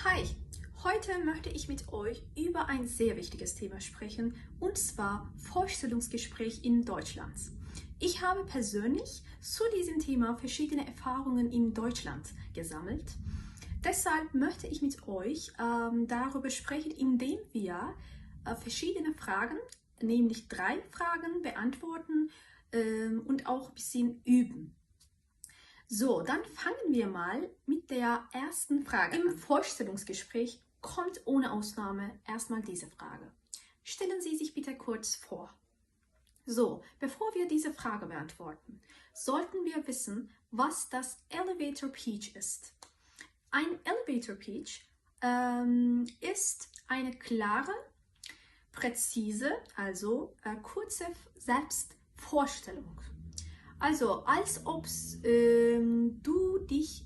Hi, heute möchte ich mit euch über ein sehr wichtiges Thema sprechen, und zwar Vorstellungsgespräch in Deutschland. Ich habe persönlich zu diesem Thema verschiedene Erfahrungen in Deutschland gesammelt. Deshalb möchte ich mit euch darüber sprechen, indem wir verschiedene Fragen, nämlich 3 Fragen beantworten und auch ein bisschen üben. So, dann fangen wir mal mit der ersten Frage an. Im Vorstellungsgespräch kommt ohne Ausnahme erstmal diese Frage. Stellen Sie sich bitte kurz vor. So, bevor wir diese Frage beantworten, sollten wir wissen, was das Elevator Pitch ist. Ein Elevator Pitch ist eine klare, präzise, also kurze Selbstvorstellung. Also, als ob du dich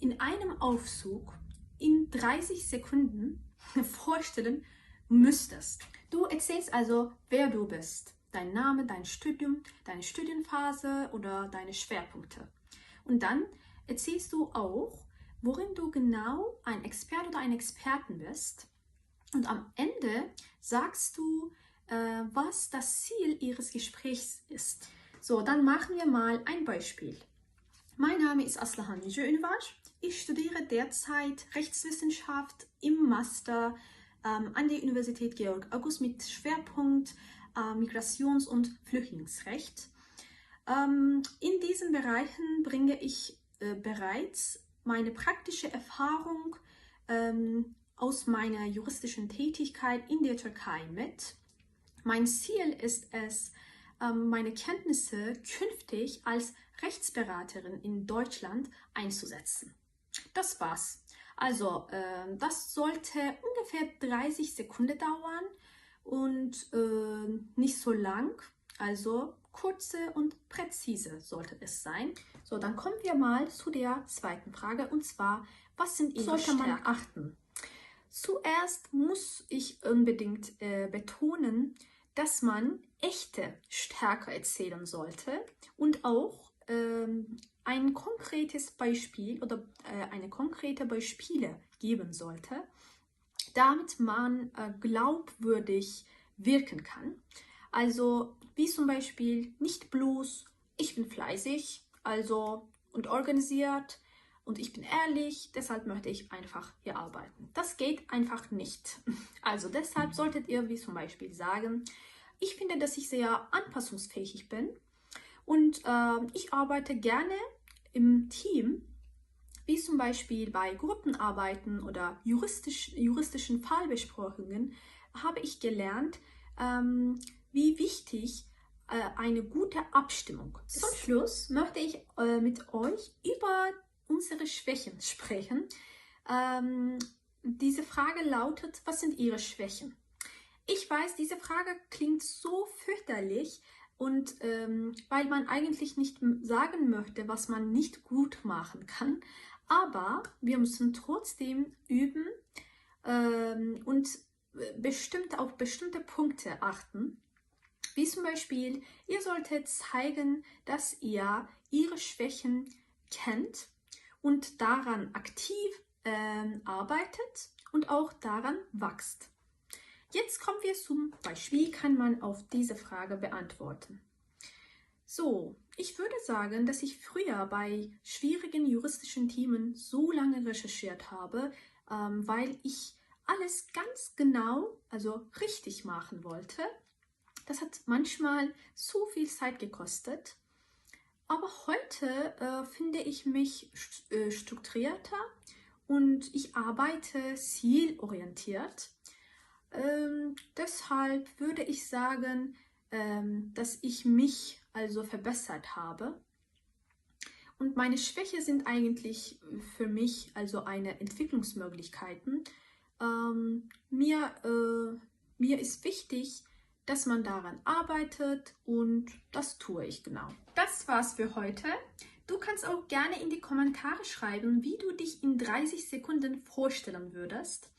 in einem Aufzug in 30 Sekunden vorstellen müsstest. Du erzählst also, wer du bist, dein Name, dein Studium, deine Studienphase oder deine Schwerpunkte. Und dann erzählst du auch, worin du genau ein Experte oder ein Experten bist. Und am Ende sagst du, was das Ziel ihres Gesprächs ist. So, dann machen wir mal ein Beispiel. Mein Name ist Aslıhan Yüce Ünver. Ich studiere derzeit Rechtswissenschaft im Master an der Universität Georg August mit Schwerpunkt Migrations- und Flüchtlingsrecht. In diesen Bereichen bringe ich bereits meine praktische Erfahrung aus meiner juristischen Tätigkeit in der Türkei mit. Mein Ziel ist es, meine Kenntnisse künftig als Rechtsberaterin in Deutschland einzusetzen. Das war's. Also, das sollte ungefähr 30 Sekunden dauern und nicht so lang. Also, kurze und präzise sollte es sein. So, dann kommen wir mal zu der zweiten Frage, und zwar, was sind Ihre Stärken? Sollte man achten? Zuerst muss ich unbedingt betonen, dass man echte Stärke erzählen sollte und auch ein konkretes Beispiel oder eine konkrete Beispiele geben sollte, damit man glaubwürdig wirken kann. Also wie zum Beispiel nicht bloß, ich bin fleißig, also und organisiert und ich bin ehrlich, deshalb möchte ich einfach hier arbeiten. Das geht einfach nicht. Also deshalb solltet ihr wie zum Beispiel sagen, ich finde, dass ich sehr anpassungsfähig bin und ich arbeite gerne im Team, wie zum Beispiel bei Gruppenarbeiten oder juristischen Fallbesprechungen, habe ich gelernt, wie wichtig eine gute Abstimmung ist. Zum Schluss möchte ich mit euch über unsere Schwächen sprechen. Diese Frage lautet, was sind Ihre Schwächen? Ich weiß, diese Frage klingt so fürchterlich und weil man eigentlich nicht sagen möchte, was man nicht gut machen kann, aber wir müssen trotzdem üben und auf bestimmte Punkte achten. Wie zum Beispiel, ihr solltet zeigen, dass ihr ihre Schwächen kennt und daran aktiv arbeitet und auch daran wächst. Jetzt kommen wir zum Beispiel. Wie kann man auf diese Frage beantworten? So, ich würde sagen, dass ich früher bei schwierigen juristischen Themen so lange recherchiert habe, weil ich alles ganz genau, also richtig machen wollte. Das hat manchmal zu viel Zeit gekostet. Aber heute finde ich mich strukturierter und ich arbeite zielorientiert. Deshalb würde ich sagen, dass ich mich also verbessert habe. Und meine Schwäche sind eigentlich für mich also eine Entwicklungsmöglichkeiten. Mir ist wichtig, dass man daran arbeitet und das tue ich genau. Das war's für heute. Du kannst auch gerne in die Kommentare schreiben, wie du dich in 30 Sekunden vorstellen würdest.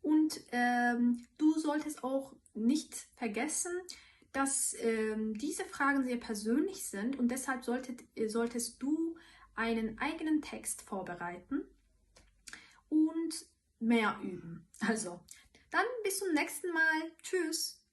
Und du solltest auch nicht vergessen, dass diese Fragen sehr persönlich sind und deshalb solltest du einen eigenen Text vorbereiten. Und mehr üben. Also, dann bis zum nächsten Mal. Tschüss.